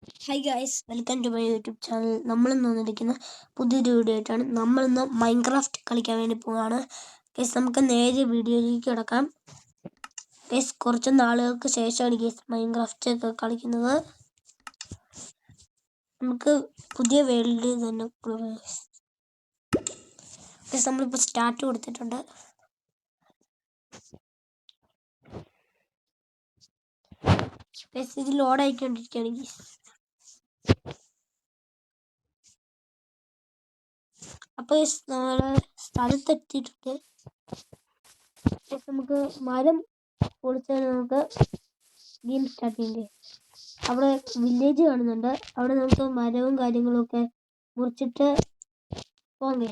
Hi guys, welcome to my YouTube channel. നമ്മളിന്ന് വന്നിരിക്കുന്ന പുതിയൊരു വീഡിയോ ആയിട്ടാണ്. നമ്മളിന്ന് മൈൻക്രാഫ്റ്റ് കളിക്കാൻ വേണ്ടി പോവുകയാണ്. ഗൈസ്, നമുക്ക് നേരെ വീഡിയോയിലേക്ക് കിടക്കാം. ഗൈസ്, കുറച്ച് നാളുകൾക്ക് ശേഷമാണ് ഗൈസ് മൈൻക്രാഫ്റ്റ് ഒക്കെ കളിക്കുന്നത്. നമുക്ക് പുതിയ വേൾഡ് തന്നെ ഗൈസ്. നമ്മളിപ്പോൾ സ്റ്റാർട്ട് കൊടുത്തിട്ടുണ്ട്. ഗൈസ്, ഇത് ലോഡ് ആയിക്കൊണ്ടിരിക്കുകയാണ് ഗൈസ്. അപ്പോൾ നമ്മള് സ്ഥലത്തെത്തിയിട്ടുണ്ട്. നമുക്ക് മരം പൊളിച്ചാൽ നമുക്ക് ഗെയിം സ്റ്റാർട്ട് ചെയ്യണ്ടേ. അവിടെ വില്ലേജ് കാണുന്നുണ്ട്. അവിടെ നമുക്ക് മരവും കാര്യങ്ങളും ഒക്കെ മുറിച്ചിട്ട് പോകേ.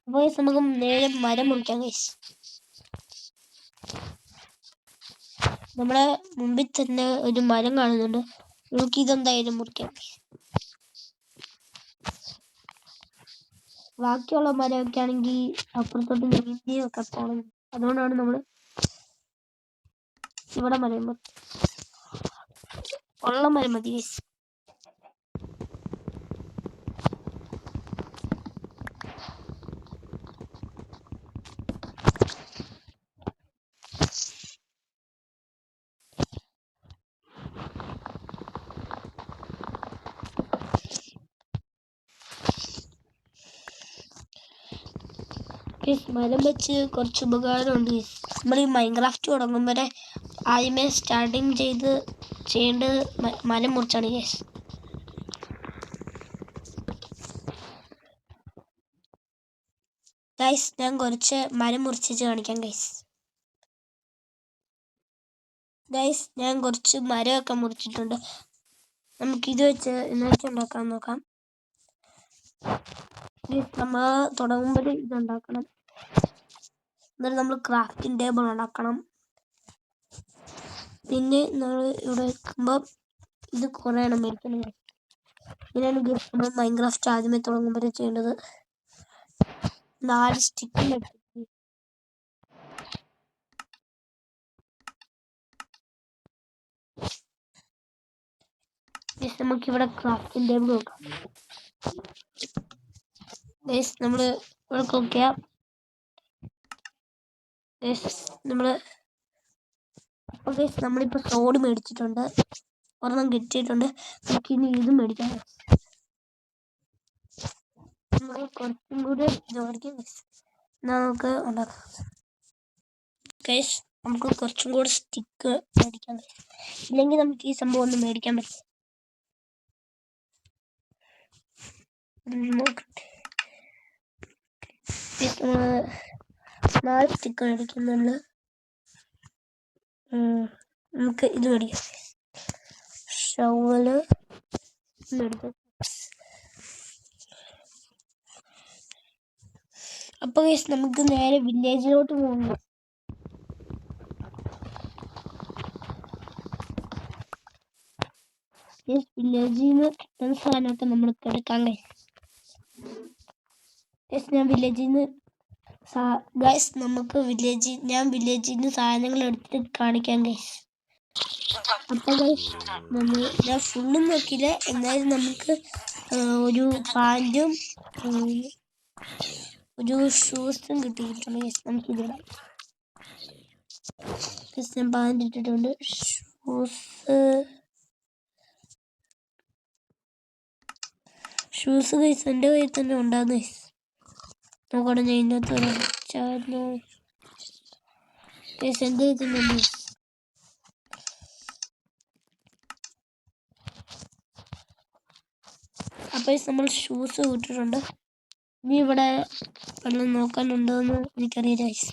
അപ്പോൾ നമുക്ക് നേരെ മരം മുറിക്കാം ഗൈസ്. നമ്മളെ മുമ്പിൽ തന്നെ ഒരു മരം കാണുന്നുണ്ട്. നമുക്ക് ഇതെന്തായാലും മുറിക്കാം. ബാക്കിയുള്ള മരമൊക്കെ ആണെങ്കിൽ അപ്പുറത്തോട്ട് നീന്തിയൊക്കെ പോകണം. അതുകൊണ്ടാണ് നമ്മൾ ഇവിടെ മരം ഉള്ള മരം മതി ഗൈസ്. മരം വെച്ച് കുറച്ച് ഉപകാരമുണ്ട്. നമ്മൾ ഈ മൈൻക്രാഫ്റ്റ് തുടങ്ങുമ്പോൾ ആദ്യമേ സ്റ്റാർട്ടിങ് ചെയ്യേണ്ടത് മരം മുറിച്ചാണ് ഗൈസ്. ഗൈസ്, ഞാൻ കുറച്ച് മരം മുറിച്ച് കാണിക്കാം ഗൈസ്. ഗൈസ്, ഞാൻ കുറച്ച് മരമൊക്കെ മുറിച്ചിട്ടുണ്ട്. നമുക്കിത് വെച്ച് എന്നൊക്കെ ഉണ്ടാക്കാൻ നോക്കാം. നമ്മൾ തുടങ്ങുമ്പോൾ ഇതുണ്ടാക്കണം. എന്നിട്ട് നമ്മൾ ക്രാഫ്റ്റിംഗ് ടേബിൾ ഉണ്ടാക്കണം. പിന്നെ നമ്മൾ ഇവിടെ വെക്കുമ്പോൾ ഇത് കുറേ എണ്ണം മേടിക്കണം. ഇങ്ങനെയാണ് നമ്മൾ മൈൻക്രാഫ്റ്റ് ആദ്യമേ തുടങ്ങുമ്പോൾ ചെയ്യേണ്ടത്. 4 സ്റ്റിക്കിൽ നമുക്കിവിടെ ക്രാഫ്റ്റിംഗ് ടേബിൾ നോക്കാം. നമ്മൾ ഇവിടെ നോക്കിയാൽ നമ്മളിപ്പോൾ സോഡ് മേടിച്ചിട്ടുണ്ട്. ഒരെണ്ണം കിട്ടിയിട്ടുണ്ട്. നമുക്കിനി ഇത് മേടിക്കാം. നമ്മൾ കുറച്ചും കൂടി ജോലിക്ക് നമുക്ക് ഉണ്ടാക്കാം ഗൈസ്. നമുക്ക് കുറച്ചും കൂടി സ്റ്റിക്ക് മേടിക്കാം. ഇല്ലെങ്കിൽ നമുക്ക് ഈ സംഭവം ഒന്നും മേടിക്കാൻ പറ്റില്ല. 4 സ്റ്റിക്ക് മേടിക്കുന്നുണ്ട്. നമുക്ക് ഇത് മേടിക്കാം. ഷവല് മേടിക്കാം. അപ്പോൾ ഗൈസ്, നമുക്ക് നേരെ വില്ലേജിലോട്ട് പോകുന്നു. വില്ലേജിൽ നിന്ന് കിട്ടുന്ന സാധനമൊക്കെ നമ്മൾക്ക് എടുക്കാം ഗൈസ്. ഞാൻ വില്ലേജിൽ നിന്ന് ഞാൻ വില്ലേജിൽ നിന്ന് സാധനങ്ങൾ എടുത്ത് കാണിക്കാം ഗൈസ്. അപ്പോൾ ഗൈസ്, ഞാൻ ഫുള്ളും നോക്കിയില്ല. എന്നാലും നമുക്ക് ഒരു പാൻറ്റും ഒരു ഷൂസും കിട്ടിയിട്ടുണ്ട് ഗൈസ്. നമുക്കിതിടാം. ഞാൻ പാൻറ് ഇട്ടിട്ടുണ്ട്. ഷൂസ് ഗൈസ് എൻ്റെ കയ്യിൽ തന്നെ ഉണ്ടാകുന്ന ഗൈസ്. നോക്കണം, ഞാൻ ഇതിനകത്ത് ഗൈസ് എൻ്റെ കയ്യിൽ തന്നെ ഉണ്ട്. അപ്പോൾ നമ്മൾ ഷൂസ് ഇട്ടിട്ടുണ്ട്. ഇനി ഇവിടെ വെള്ളം നോക്കാനുണ്ടോയെന്ന് എനിക്കറിയില്ല ഗൈസ്.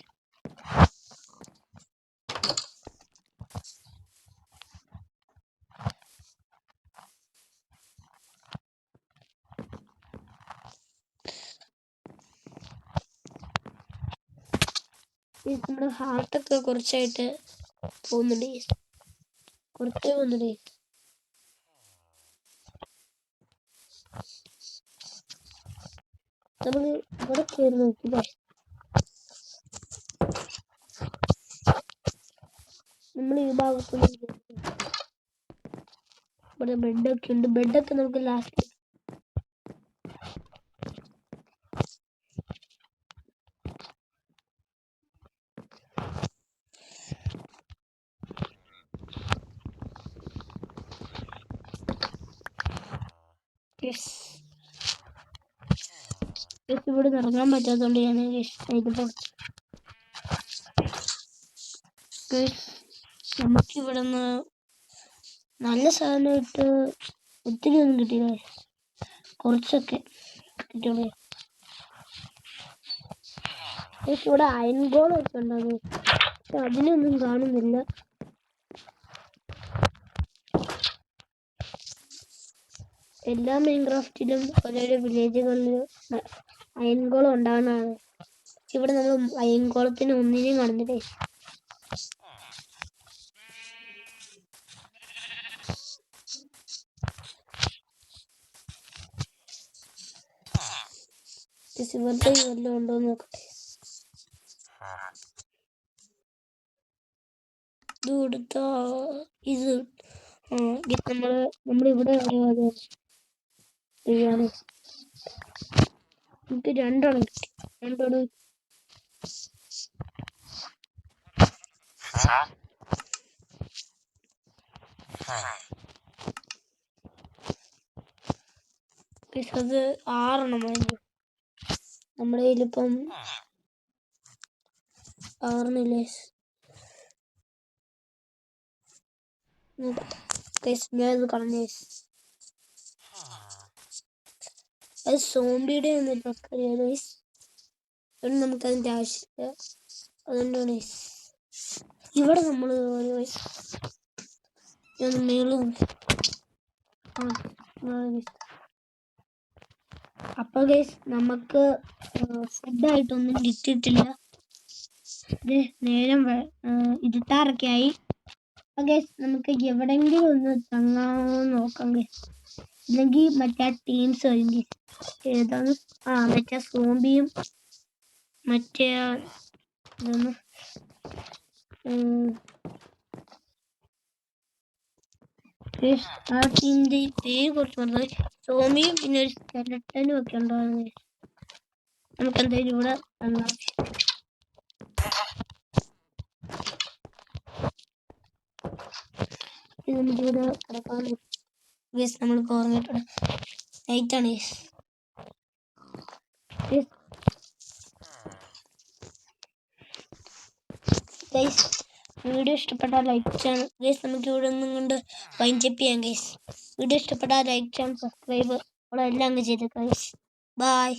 നമ്മുടെ ഹാർട്ടൊക്കെ കുറച്ചായിട്ട് പോകുന്നുണ്ട്. കുറച്ചേ പോകുന്നുണ്ട്. നമ്മൾ ഇവിടെ കയറി നോക്കില്ലേ. നമ്മൾ ഈ ഭാഗത്തുനിന്ന് ഇവിടെ ബെഡൊക്കെ ഉണ്ട്. ബെഡൊക്കെ നമുക്ക് ലാസ്റ്റ് ഇവിടെ ഇറങ്ങാൻ പറ്റാത്തതുകൊണ്ട് ഞാൻ നമുക്കിവിടെ നിന്ന് നല്ല സാധനം ഇട്ട് ഒത്തിരി ഒന്നും കിട്ടിയില്ല, കുറച്ചൊക്കെ കിട്ടിയുള്ളൂ. ഇവിടെ അയൺ ഗോളൊക്കെ ഉണ്ടാകും, പക്ഷെ അതിനൊന്നും കാണുന്നില്ല. എല്ലാ മൈൻക്രാഫ്റ്റിലും ഓരോരോ വില്ലേജുകളിൽ അയൺ ഗോളം ഉണ്ടാകുന്നതാണ്. ഇവിടെ നമ്മൾ അയൺ ഗോളത്തിന് ഒന്നിനെയും കാണുന്നില്ലേ. ഇവരുടെ വല്ലതും ഉണ്ടോ നോക്കട്ടെ. ഇത് കൊടുത്ത ഇത് നമ്മളിവിടെ നമുക്ക് രണ്ടെണ്ണം കിട്ടി. രണ്ടെണ്ണം അത് 6 വാങ്ങി. നമ്മുടെ കയ്യിലിപ്പം 6 ഞാനത് കളഞ്ഞ. അത് സോംബിയുടെ നമുക്കതിൻ്റെ ആവശ്യമില്ല, അതുകൊണ്ടാണ്. ഇവിടെ നമ്മൾ മേളും അപ്പൊ ഗൈസ് നമുക്ക് ഫുഡായിട്ടൊന്നും കിട്ടിയിട്ടില്ല. നേരം ഇരുട്ടാറൊക്കെ ആയി. അപ്പൊ ഗൈസ് നമുക്ക് എവിടെങ്കിലും ഒന്ന് തങ്ങാമോ നോക്കാം ഗൈസ്. ഇല്ലെങ്കിൽ മറ്റേ ടീംസ് വരും. ഏതാണ്? മറ്റേ സോംബിയും മറ്റേ ഇതൊന്ന് ആ ടീമിന്റെ പേര് കുറച്ച് പറഞ്ഞത് സോമിയും പിന്നെ ഒരു സ്കെലട്ടനും ഒക്കെ ഉണ്ടാകുന്നത്. നമുക്ക് എന്തായാലും ഇവിടെ ഇത് നമുക്കിവിടെ കിടക്കാൻ നമ്മൾ പറഞ്ഞിട്ടുണ്ട്. നൈറ്റാണ് വീഡിയോ ഇഷ്ടപ്പെട്ടാൽ ലൈക്ക് ചെയ്യണം ഗൈസ്. നമുക്ക് ഇവിടെ ഒന്നും കൊണ്ട് വൈൻഡപ്പ് ചെയ്യാം ഗൈസ്. വീഡിയോ ഇഷ്ടപ്പെട്ടാൽ ലൈക്ക് ചെയ്യണം, സബ്സ്ക്രൈബ് അവിടെ എല്ലാം അങ്ങ് ചെയ്തേക്കാം ഗൈസ്. ബൈ.